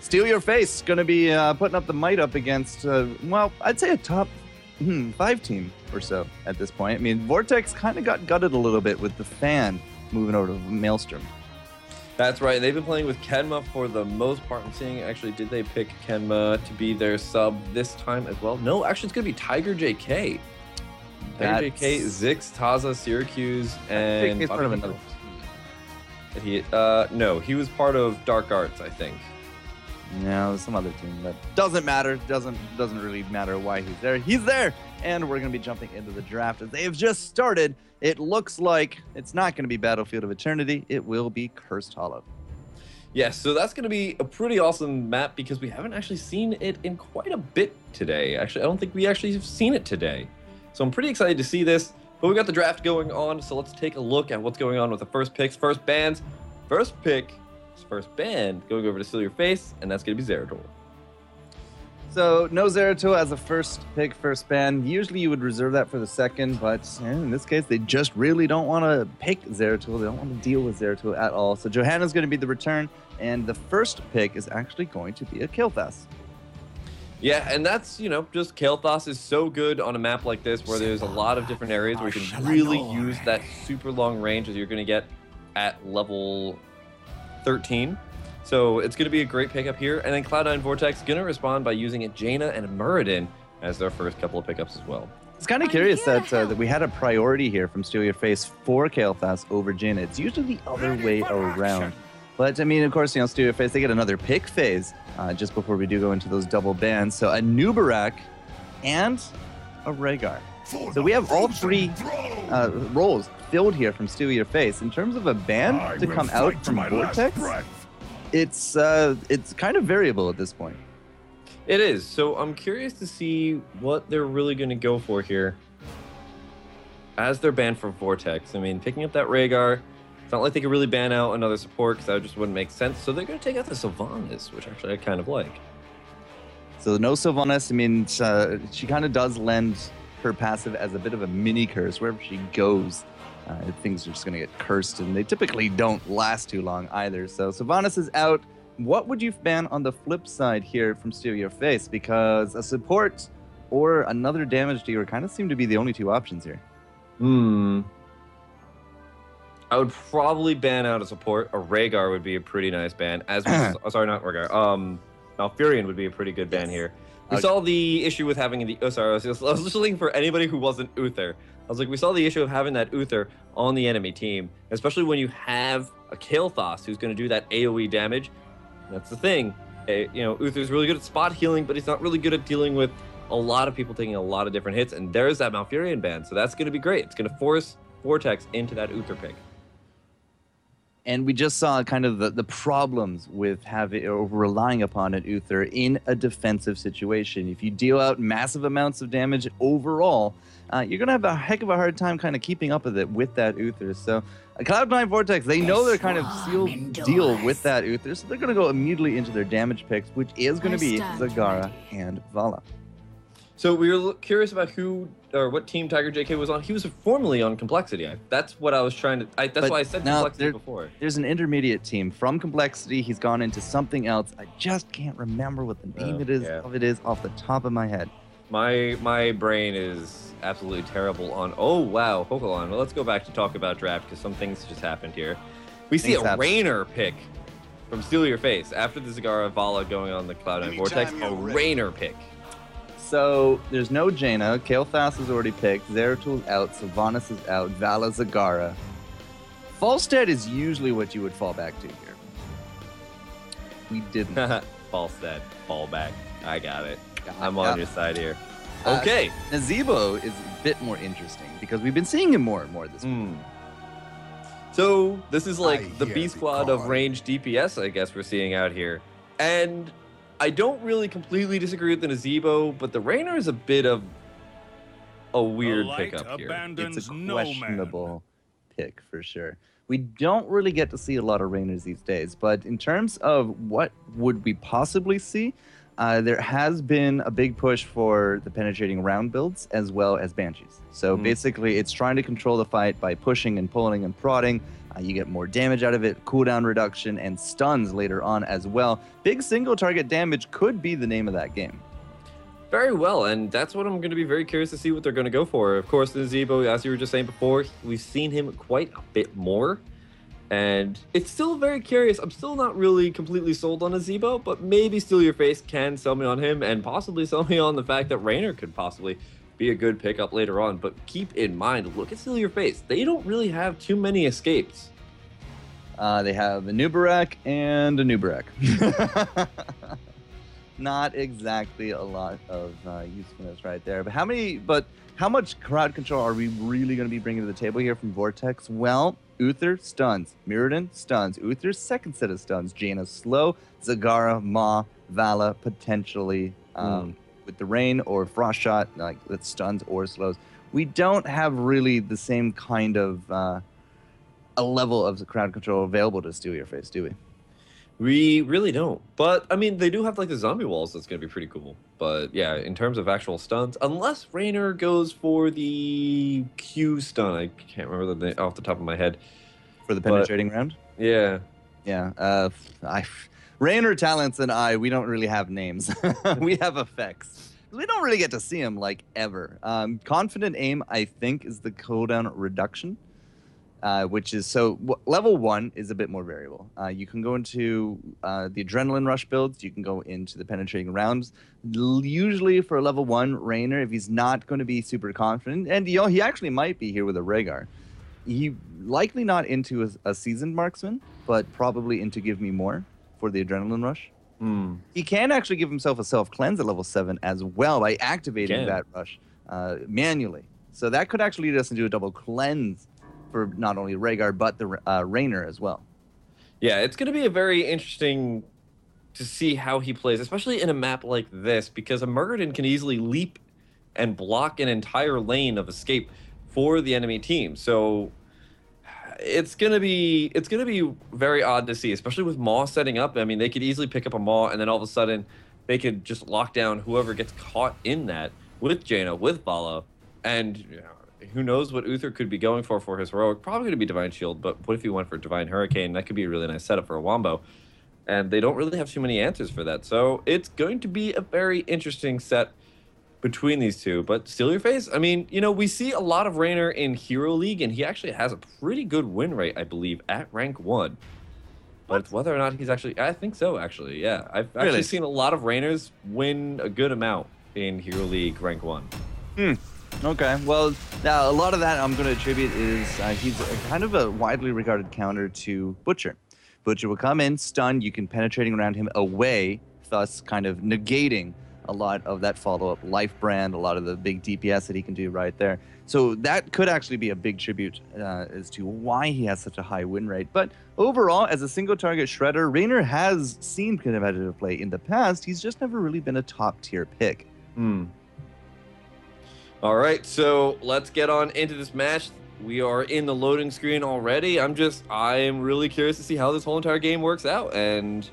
Steal Your Face going to be putting up the might up against, well, I'd say a top 5 team or so at this point. I mean, Vortex kind of got gutted a little bit with the fan moving over to Maelstrom. That's right. They've been playing with Kenma for the most part. I'm seeing, actually, did they pick Kenma to be their sub this time as well? No, actually, it's going to be Tiger JK. Tiger JK, Zix, Taza, Syracuse, and... He's part of another team. No, he was part of Dark Arts, I think. No, some other team. That doesn't matter. Doesn't really matter why he's there. He's there! And we're going to be jumping into the draft as they have just started. It looks like it's not going to be Battlefield of Eternity. It will be Cursed Hollow. Yes, so that's going to be a pretty awesome map because we haven't actually seen it in quite a bit today. Actually, I don't think we actually have seen it today. So I'm pretty excited to see this. But we've got the draft going on, so let's take a look at what's going on with the first picks, first bans. First pick, first ban, going over to Steal Your Face, and that's going to be Zeratul. So, no Zeratul as a first pick, first ban. Usually you would reserve that for the second, but in this case, they just really don't want to pick Zeratul. They don't want to deal with Zeratul at all. So, Johanna's going to be the return, and the first pick is actually going to be a Kael'thas. Yeah, and that's, just Kael'thas is so good on a map like this where there's a lot of different areas where you can really use that super long range as you're going to get at level 13. So it's going to be a great pickup here. And then Cloud9 Vortex going to respond by using a Jaina and a Muradin as their first couple of pickups as well. It's kind of curious that we had a priority here from Steal Your Face for Kael'thas over Jaina. It's usually the other way around. But, I mean, of course, Steal Your Face, they get another pick phase just before we do go into those double bans. So a Nubarak and a Rhaegar. So we have all three roles filled here from Steal Your Face. In terms of a ban to come out from Vortex, it's kind of variable at this point. It is. So I'm curious to see what they're really going to go for here as their ban for Vortex. I mean, picking up that Rhaegar, it's not like they could really ban out another support because that just wouldn't make sense. So they're going to take out the Sylvanas, which actually I kind of like. So no Sylvanas. I mean, she kind of does lend her passive as a bit of a mini curse. Wherever she goes, things are just going to get cursed, and they typically don't last too long either. So Sylvanas is out. What would you ban on the flip side here from Steal Your Face? Because a support or another damage dealer kind of seem to be the only two options here. I would probably ban out a support. A Rhaegar would be a pretty nice ban. Sorry, not Rhaegar. Malfurion would be a pretty good ban here. We saw the issue with having the... Oh, sorry. I was just looking for anybody who wasn't Uther. I was like, we saw the issue of having that Uther on the enemy team, especially when you have a Kael'thas who's going to do that AoE damage. That's the thing. Uther's really good at spot healing, but he's not really good at dealing with a lot of people taking a lot of different hits, and there's that Malfurion ban, so that's going to be great. It's going to force Vortex into that Uther pick. And we just saw kind of the problems with having or relying upon an Uther in a defensive situation. If you deal out massive amounts of damage overall, you're going to have a heck of a hard time kind of keeping up with it with that Uther. So Cloud9 Vortex, they know they're kind of sealed deal with that Uther, so they're going to go immediately into their damage picks, which is going to be Zagara and Vala. So we were curious about who or what team Tiger JK was on. He was formerly on Complexity. That's what I was trying to... that's why I said Complexity before. There's an intermediate team from Complexity. He's gone into something else. I just can't remember what the name of it is off the top of my head. My brain is absolutely terrible on... Oh, wow. Hold on. Well, let's go back to talk about draft because some things just happened here. We see a Rainer pick from Steal Your Face. After the Zagara Vala going on the Cloud9 Vortex, a Rainer pick. So there's no Jaina. Kael'thas is already picked. Zeratul's out. Sylvanas is out. Vala, Zagara. Falstad is usually what you would fall back to here. We didn't. Falstad, fall back. I got it. I'm on your side here. Okay. Nazeebo is a bit more interesting because we've been seeing him more and more this week. So this is like the B squad of range DPS, I guess we're seeing out here. And I don't really completely disagree with the Nazeebo, but the Rainer is a bit of a weird pickup here. It's a questionable pick for sure. We don't really get to see a lot of Rainers these days, but in terms of what would we possibly see, there has been a big push for the penetrating round builds as well as Banshees. So basically it's trying to control the fight by pushing and pulling and prodding. You get more damage out of it, cooldown reduction, and stuns later on as well. Big single target damage could be the name of that game. Very well, and that's what I'm going to be very curious to see what they're going to go for. Of course, the Zebo, as you were just saying before, we've seen him quite a bit more. And it's still very curious. I'm still not really completely sold on a Zebo, but maybe Steal Your Face can sell me on him and possibly sell me on the fact that Raynor could possibly be a good pickup later on. But keep in mind, look at Steal Your Face. They don't really have too many escapes. They have a Nubarek and a Nubarek. Not exactly a lot of usefulness right there. But how much crowd control are we really going to be bringing to the table here from Vortex? Well, Uther stuns, Mirrodin stuns, Uther's second set of stuns, Jaina slow, Zagara, Ma, Vala potentially with the rain or frost shot like that stuns or slows. We don't have really the same kind of a level of the crowd control available to Steal Your Face, do we? We really don't. But, I mean, they do have, like, the zombie walls that's going to be pretty cool. But, yeah, in terms of actual stuns, unless Raynor goes for the Q stun. I can't remember the name off the top of my head. For the penetrating round? Yeah. Yeah. Raynor talents and we don't really have names. We have effects. We don't really get to see them, like, ever. Confident Aim, I think, is the cooldown reduction. Which is level 1 is a bit more variable. You can go into the adrenaline rush builds. You can go into the penetrating rounds. Usually for a level 1 Raynor, if he's not going to be super confident, and he actually might be here with a Rhaegar. He likely not into a seasoned marksman, but probably into Give Me More for the adrenaline rush. He can actually give himself a self cleanse at level 7 as well by activating that rush manually. So that could actually lead us into a double cleanse for not only Rhaegar, but the Raynor as well. Yeah, it's going to be a very interesting to see how he plays, especially in a map like this, because a Mirrodin can easily leap and block an entire lane of escape for the enemy team. So it's going to be very odd to see, especially with Maw setting up. I mean, they could easily pick up a Maw, and then all of a sudden they could just lock down whoever gets caught in that with Jaina, with Vala, and who knows what Uther could be going for his heroic. Probably going to be Divine Shield, but what if he went for Divine Hurricane? That could be a really nice setup for a Wombo. And they don't really have too many answers for that. So it's going to be a very interesting set between these two. But Steal Your Face, I mean, we see a lot of Raynor in Hero League, and he actually has a pretty good win rate, I believe, at rank 1. But it's whether or not he's actually... I think so, actually, yeah. I've actually seen a lot of Raynors win a good amount in Hero League rank 1. Okay, well, now a lot of that I'm going to attribute is he's kind of a widely regarded counter to Butcher. Butcher will come in, stun, you can penetrating around him away, thus kind of negating a lot of that follow-up life brand, a lot of the big DPS that he can do right there. So that could actually be a big tribute as to why he has such a high win rate. But overall, as a single target shredder, Raynor has seen competitive play in the past. He's just never really been a top-tier pick. All right, so let's get on into this match. We are in the loading screen already. I am really curious to see how this whole entire game works out. And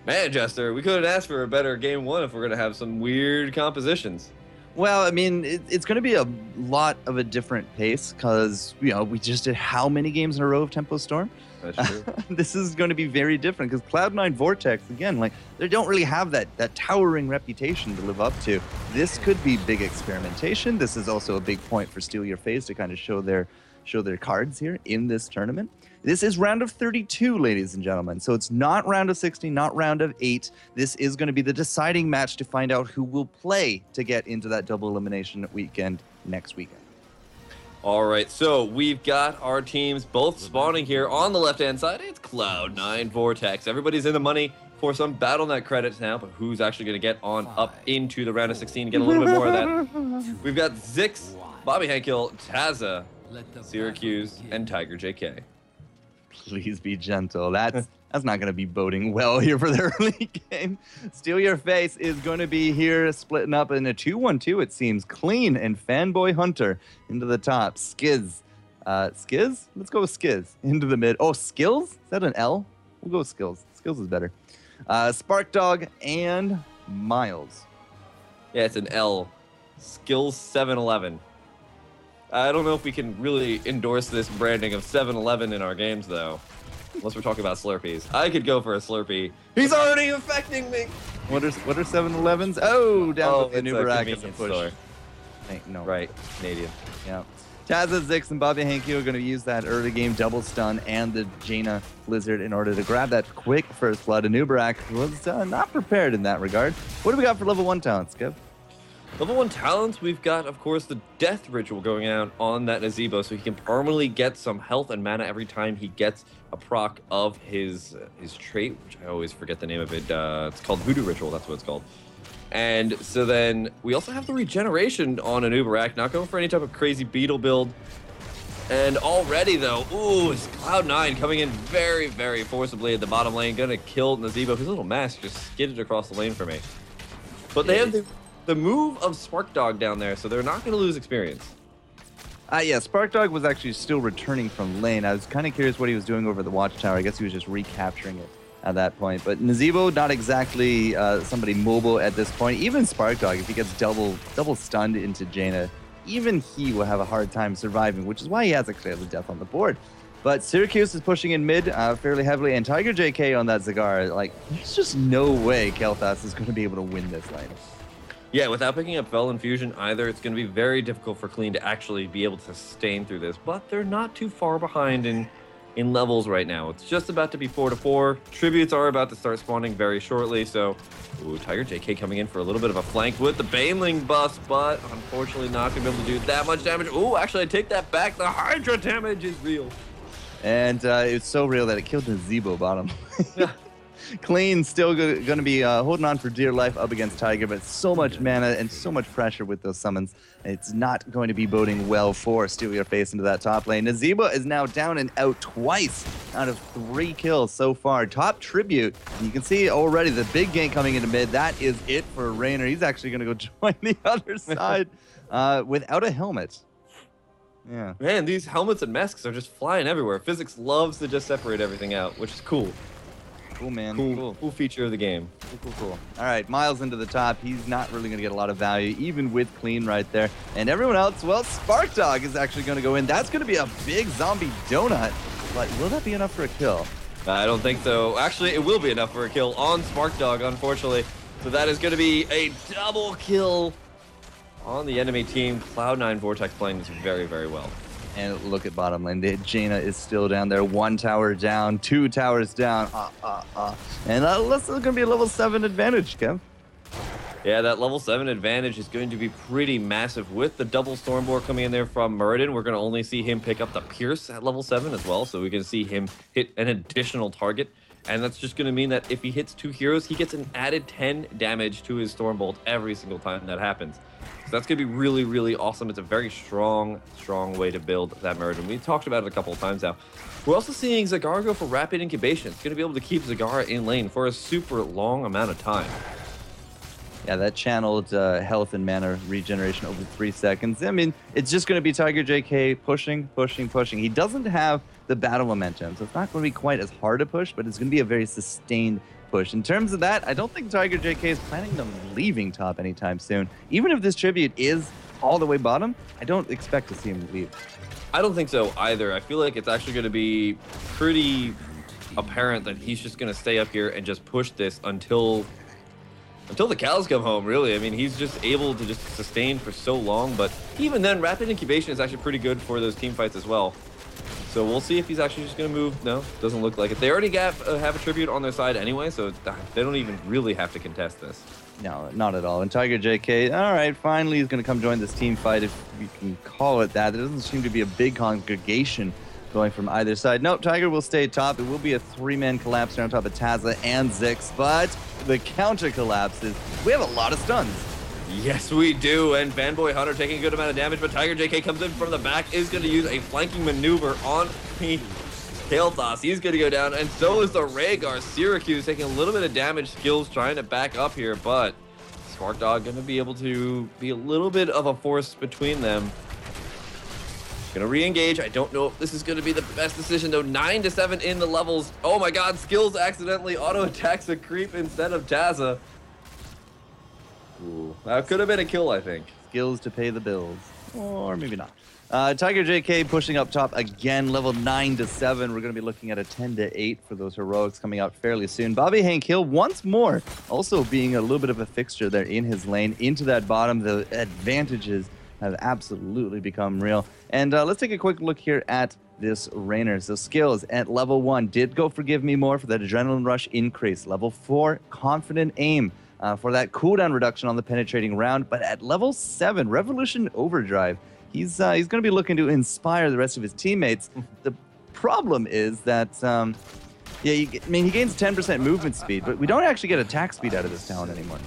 man, Jester, we couldn't ask for a better game 1 if we're going to have some weird compositions. Well, I mean, it's going to be a lot of a different pace because, we just did how many games in a row of Tempo Storm? That's true. This is going to be very different because Cloud9 Vortex, again, they don't really have that towering reputation to live up to. This could be big experimentation. This is also a big point for Steal Your Face to kind of show their cards here in this tournament. This is round of 32, ladies and gentlemen. So it's not round of 60, not round of 8. This is going to be the deciding match to find out who will play to get into that double elimination weekend next weekend. All right, so we've got our teams both spawning here on the left-hand side. It's Cloud9 Vortex. Everybody's in the money for some Battle.net credits now, but who's actually going to get on up into the round of 16 and get a little bit more of that? We've got Zix, Bobby Hankill, Tazza, Syracuse, and Tiger JK. Please be gentle. That's not going to be boding well here for the early game. Steal Your Face is going to be here splitting up in a 2-1-2, it seems. Clean and Fanboy Hunter into the top. Skiz. Skiz? Let's go with Skiz. Into the mid. Oh, Skills? Is that an L? We'll go with Skills. Skills is better. Spark Dog and Miles. Yeah, it's an L. Skills 711. I don't know if we can really endorse this branding of 7-Eleven in our games, though. Unless we're talking about Slurpees. I could go for a Slurpee. He's already affecting me! What are 7-Elevens? Oh, down with the new Barak as a push. Store. No. Right, Canadian. Yeah. Tazza, Zix, and Bobby Hankey are going to use that early game double stun and the Jaina Blizzard in order to grab that quick first blood. Anubarak was not prepared in that regard. What do we got for level 1 talents, Kev? Level 1 talents, we've got, of course, the Death Ritual going out on that Nazebo, so he can permanently get some health and mana every time he gets a proc of his trait, which I always forget the name of it. It's called Voodoo Ritual, that's what it's called. And so then we also have the regeneration on Anubarak, not going for any type of crazy beetle build. And already though, ooh, it's Cloud9 coming in very, very forcibly at the bottom lane, gonna kill Nazebo. His little mask just skidded across the lane for me. But they have the move of Spark Dog down there, so they're not gonna lose experience. Yeah, Spark Dog was actually still returning from lane. I was kind of curious what he was doing over the watchtower. I guess he was just recapturing it at that point. But Nazebo, not exactly somebody mobile at this point. Even Spark Dog, if he gets double stunned into Jaina, even he will have a hard time surviving, which is why he has actually the death on the board. But Syracuse is pushing in mid fairly heavily, and Tiger JK on that Zagar, like, there's just no way Kel'Thas is going to be able to win this lane. Yeah, without picking up Fel Infusion either, it's going to be very difficult for Clean to actually be able to sustain through this, but they're not too far behind in levels right now. It's just about to be 4-4. Tributes are about to start spawning very shortly, so ooh, Tiger JK coming in for a little bit of a flank with the Baneling buffs, but unfortunately not going to be able to do that much damage. Ooh, actually, I take that back. The Hydra damage is real. And it's so real that it killed the Zebo bottom. Clean still going to be holding on for dear life up against Tiger, but so much mana and so much pressure with those summons. It's not going to be boding well for Steel Your Face into that top lane. Nazeba is now down and out twice out of 3 kills so far. Top Tribute. And you can see already the big gank coming into mid. That is it for Raynor. He's actually going to go join the other side without a helmet. Yeah. Man, these helmets and masks are just flying everywhere. Physics loves to just separate everything out, which is cool. Cool, man. Cool feature of the game. Cool. All right, Miles into the top. He's not really going to get a lot of value, even with Clean right there. And everyone else, well, Spark Dog is actually going to go in. That's going to be a big zombie donut. But will that be enough for a kill? I don't think so. Actually, it will be enough for a kill on Spark Dog, unfortunately. So that is going to be a double kill on the enemy team. Cloud9 Vortex playing this very, very well. And look at bottom lane. Jaina is still down there. 1 tower down, 2 towers down. And that's going to be a level 7 advantage, Kev. Yeah, that level 7 advantage is going to be pretty massive. With the double Stormboar coming in there from Muradin, we're going to only see him pick up the Pierce at level 7 as well. So we can see him hit an additional target. And that's just going to mean that if he hits 2 heroes, he gets an added 10 damage to his Stormbolt every single time that happens. So that's going to be really, really awesome. It's a very strong way to build that Muradin. We talked about it a couple of times now. We're also seeing Zagar go for rapid incubation. It's going to be able to keep Zagar in lane for a super long amount of time. Yeah, that channeled health and mana regeneration over 3 seconds. I mean, it's just going to be Tiger JK pushing. He doesn't have the battle momentum, so it's not going to be quite as hard to push, but it's going to be a very sustained push. In terms of that, I don't think Tiger JK is planning on leaving top anytime soon. Even if this tribute is all the way bottom, I don't expect to see him leave. I don't think so either. I feel like it's actually going to be pretty apparent that he's just going to stay up here and just push this until the cows come home, really. I mean, he's just able to just sustain for so long, but even then, rapid incubation is actually pretty good for those team fights as well. So we'll see if he's actually just going to move. No, doesn't look like it. They already have a tribute on their side anyway, so they don't even really have to contest this. No, not at all. And Tiger JK, all right, finally he's going to come join this team fight, if you can call it that. There doesn't seem to be a big congregation going from either side. Nope, Tiger will stay top. It will be a 3-man collapse on top of Tazza and Zix, but the counter collapses. We have a lot of stuns. Yes, we do, and Fanboy Hunter taking a good amount of damage, but Tiger JK comes in from the back, is going to use a flanking maneuver on Kel'Thas. He's going to go down, and so is the Rhaegar. Syracuse taking a little bit of damage, skills trying to back up here, but Spark Dog going to be able to be a little bit of a force between them. Gonna re-engage. I don't know if this is gonna be the best decision though. 9-7 in the levels. Oh my god, skills accidentally auto-attacks a creep instead of Tazza. Ooh, that could have been a kill, I think. Skills to pay the bills. Or maybe not. Tiger JK pushing up top again, level 9 to 7. We're going to be looking at a 10 to 8 for those heroics coming out fairly soon. Bobby Hank Hill once more also being a little bit of a fixture there in his lane into that bottom. The advantages have absolutely become real. And let's take a quick look here at this Raynor. So skills at level 1 did go Forgive Me More for that adrenaline rush increase. Level 4, Confident Aim for that cooldown reduction on the penetrating round. But at level 7, Revolution Overdrive, he's going to be looking to inspire the rest of his teammates. The problem is that, he gains 10% movement speed, but we don't actually get attack speed out of this talent anymore.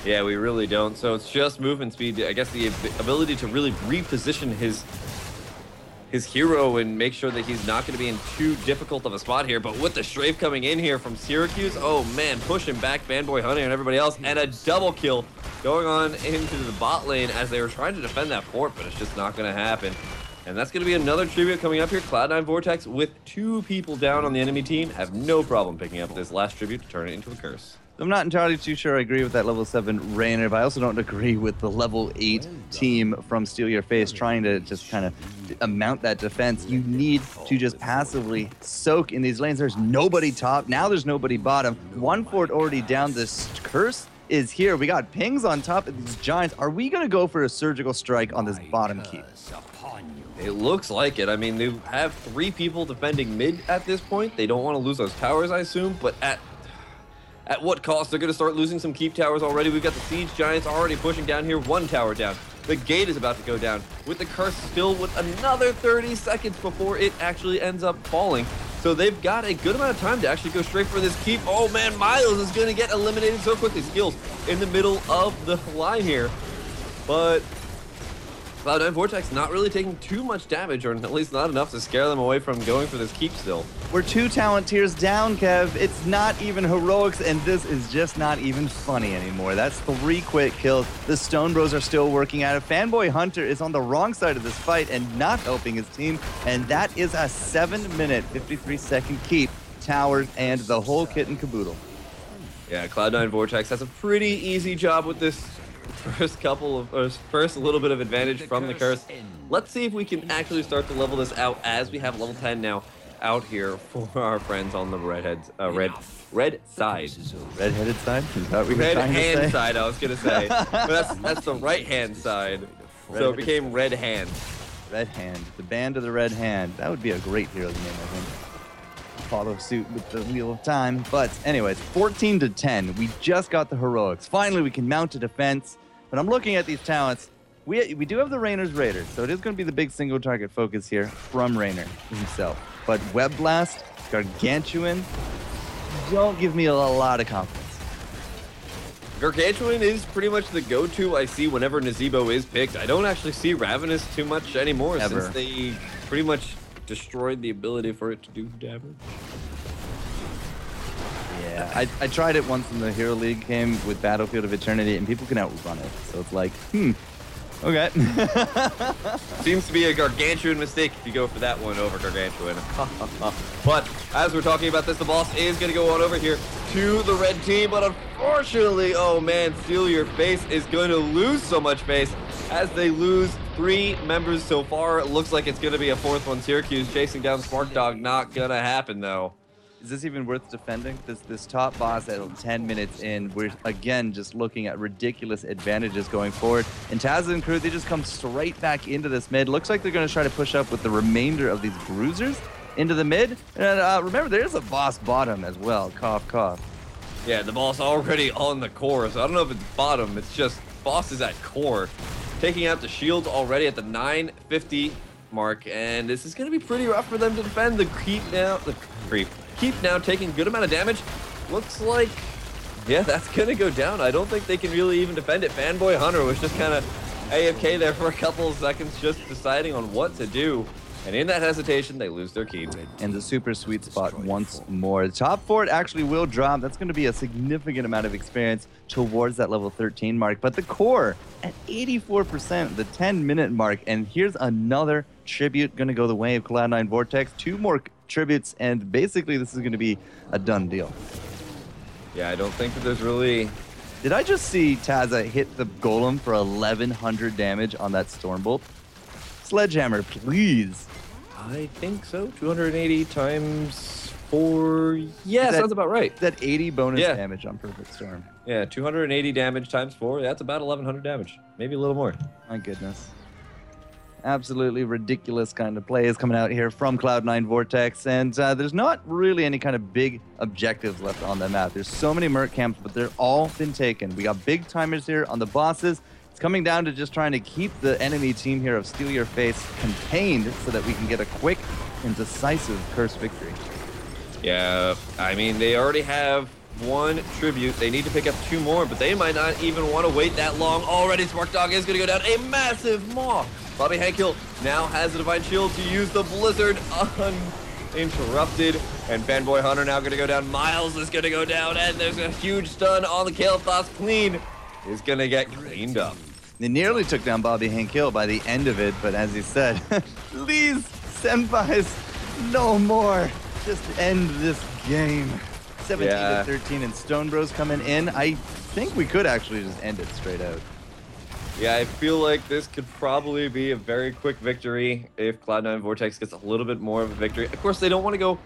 Yeah, we really don't. So it's just movement speed. I guess the ability to really reposition his hero and make sure that he's not going to be in too difficult of a spot here. But with the strafe coming in here from Syracuse, oh man, pushing back Fanboy Hunter and everybody else, and a double kill going on into the bot lane as they were trying to defend that fort, but it's just not going to happen. And that's going to be another tribute coming up here. Cloud9 Vortex with 2 people down on the enemy team have no problem picking up this last tribute to turn it into a curse. I'm not entirely too sure I agree with that level 7 Raynor, but I also don't agree with the level 8 team from Steal Your Face trying to just kind of mount that defense. You need to just passively soak in these lanes. There's nobody top. Now there's nobody bottom. 1 fort already down. This curse is here. We got pings on top of these giants. Are we going to go for a surgical strike on this bottom keep? It looks like it. I mean, they have 3 people defending mid at this point. They don't want to lose those towers, I assume, but at what cost? They're going to start losing some keep towers already. We've got the siege giants already pushing down here. 1 tower down. The gate is about to go down with the curse still with another 30 seconds before it actually ends up falling. So they've got a good amount of time to actually go straight for this keep. Oh man, Miles is going to get eliminated so quickly. Skills in the middle of the line here. But Cloud9 Vortex not really taking too much damage, or at least not enough to scare them away from going for this keep still. We're 2 talent tiers down, Kev. It's not even heroics, and this is just not even funny anymore. That's 3 quick kills. The Stone Bros are still working at it. Fanboy Hunter is on the wrong side of this fight and not helping his team, and that is a 7-minute, 53-second keep, towers, and the whole kit and caboodle. Yeah, Cloud9 Vortex has a pretty easy job with this first little bit of advantage from the curse. Let's see if we can actually start to level this out as we have level 10 now out here for our friends on the red side. Red-headed side? Is that what we were trying to say? Red hand side, I was gonna say. But that's the right hand side. So it became red hand. Red hand. The band of the red hand. That would be a great hero's name, I think. Follow suit with the Wheel of Time. But anyways, 14 to 10. We just got the heroics. Finally, we can mount a defense. But I'm looking at these talents. We do have the Raynor's Raider, so it is going to be the big single target focus here from Raynor himself. But Web Blast, Gargantuan, don't give me a lot of confidence. Gargantuan is pretty much the go-to I see whenever Nazebo is picked. I don't actually see Ravenous too much anymore since they pretty much destroyed the ability for it to do damage. Yeah, I tried it once in the Hero League game with Battlefield of Eternity, and people can outrun it. So it's like, okay. Seems to be a Gargantuan mistake if you go for that one over Gargantuan. But as we're talking about this, the boss is going to go on over here to the red team. But unfortunately, oh man, Steal Your Face is going to lose so much face as they lose 3 members so far. It looks like it's going to be a 4th one. Syracuse chasing down Spark Dog. Not going to happen, though. Is this even worth defending? This top boss at 10 minutes in, we're again just looking at ridiculous advantages going forward. And Taz and crew, they just come straight back into this mid. Looks like they're going to try to push up with the remainder of these bruisers into the mid. And remember, there's a boss bottom as well. Cough, cough. Yeah, the boss already on the core. So I don't know if it's bottom. It's just boss is at core. Taking out the shields already at the 950 mark. And this is going to be pretty rough for them to defend. The creep now. The creep. Keep now taking a good amount of damage. Looks like, yeah, that's going to go down. I don't think they can really even defend it. Fanboy Hunter was just kind of AFK there for a couple of seconds, just deciding on what to do. And in that hesitation, they lose their keep. And the super sweet spot once more. The top fort actually will drop. That's going to be a significant amount of experience towards that level 13 mark. But the core at 84%, the 10-minute mark. And here's another tribute going to go the way of Cloud9 Vortex. 2 more tributes, and basically this is going to be a done deal. Yeah, I don't think that there's really... Did I just see Taza hit the golem for 1,100 damage on that Stormbolt? Sledgehammer, please. I think so. 280 times 4. Yeah, sounds about right. That 80 bonus damage on Perfect Storm. Yeah, 280 damage times 4. That's about 1,100 damage. Maybe a little more. My goodness. Absolutely ridiculous kind of plays coming out here from Cloud9 Vortex. And there's not really any kind of big objectives left on the map. There's so many Merc camps, but they're all been taken. We got big timers here on the bosses. It's coming down to just trying to keep the enemy team here of Steal Your Face contained so that we can get a quick and decisive curse victory. Yeah, I mean, they already have 1 tribute. They need to pick up 2 more, but they might not even want to wait that long. Already, Spark Dog is going to go down a massive maw. Bobby Hankill now has the Divine Shield to use the Blizzard uninterrupted. And Fanboy Hunter now going to go down. Miles is going to go down, and there's a huge stun on the Kael'thas. Clean is going to get cleaned up. They nearly took down Bobby Hankill by the end of it, but as he said, please, senpais, no more. Just end this game. 17 to 13, and Stone Bros coming in. I think we could actually just end it straight out. Yeah, I feel like this could probably be a very quick victory if Cloud9 Vortex gets a little bit more of a victory. Of course, they don't want to go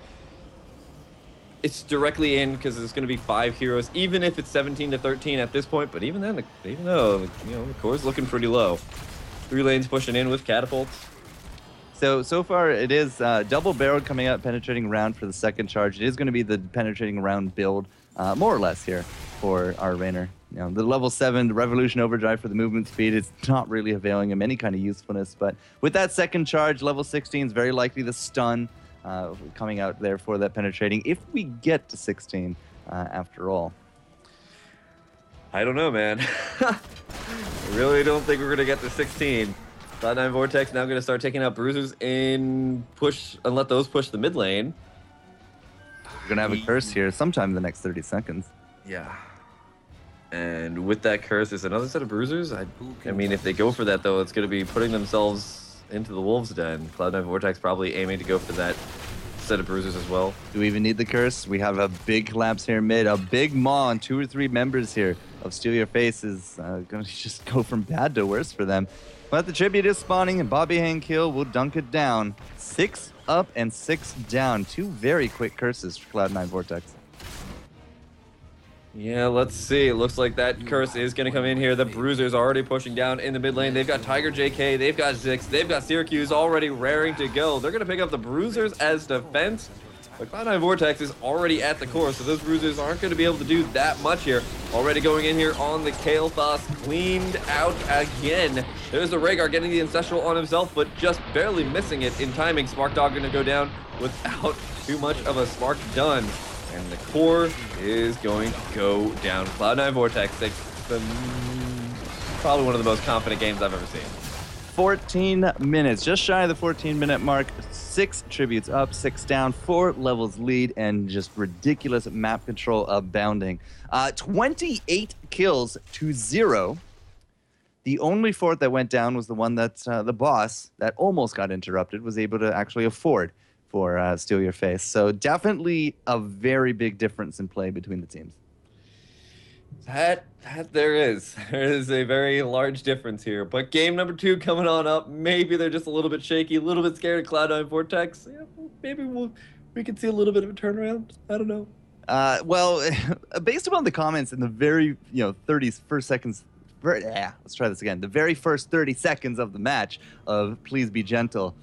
it's directly in because there's going to be 5 heroes, even if it's 17 to 13 at this point. But even then, even though, the core's looking pretty low. 3 lanes pushing in with catapults. So far, it is double-barreled coming out, penetrating round for the second charge. It is going to be the penetrating round build, more or less, here for our Raynor. The level 7 Revolution Overdrive for the movement speed is not really availing him any kind of usefulness. But with that second charge, level 16 is very likely the stun coming out there for that penetrating, if we get to 16 after all. I don't know, man. I really don't think we're going to get to 16. Cloud9 Vortex now going to start taking out bruisers and let those push the mid lane. We're going to have a curse here sometime in the next 30 seconds. Yeah. And with that curse, is another set of bruisers. I mean, if they go for that, though, it's going to be putting themselves into the wolves' den. Cloud9 Vortex probably aiming to go for that set of bruisers as well. Do we even need the curse? We have a big collapse here mid. A big maw on 2 or 3 members here of Steal Your Face is going to just go from bad to worse for them. But the tribute is spawning, and Bobby Hankill will dunk it down. 6 up and 6 down. 2 very quick curses for Cloud9 Vortex. Yeah, let's see. It looks like that curse is going to come in here. The Bruisers already pushing down in the mid lane. They've got Tiger JK, they've got Zix, they've got Syracuse already raring to go. They're going to pick up the Bruisers as defense. But Cloud9 Vortex is already at the core, so those Bruisers aren't going to be able to do that much here. Already going in here on the Kael'thas, cleaned out again. There's the Rhaegar getting the Ancestral on himself, but just barely missing it in timing. Spark Dog going to go down without too much of a spark done. And the core is going to go down. Cloud9 Vortex takes probably one of the most confident games I've ever seen. 14 minutes, just shy of the 14-minute mark. 6 tributes up, 6 down, 4 levels lead, and just ridiculous map control abounding. 28 kills to 0. The only fort that went down was the one that the boss that almost got interrupted was able to actually afford for Steal Your Face. So definitely a very big difference in play between the teams. There is a very large difference here. But game number 2 coming on up. Maybe they're just a little bit shaky, a little bit scared of Cloud9 Vortex. Yeah, maybe we could see a little bit of a turnaround. I don't know. Well, based upon the comments in the very let's try this again. The very first 30 seconds of the match of Please Be Gentle,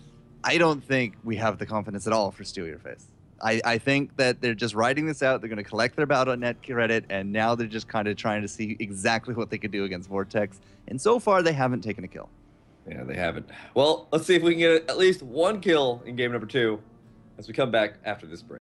I don't think we have the confidence at all for Steal Your Face. I think that they're just writing this out. They're going to collect their Battle.net credit, and now they're just kind of trying to see exactly what they could do against Vortex. And so far, they haven't taken a kill. Yeah, they haven't. Well, let's see if we can get at least 1 kill in game number 2 as we come back after this break.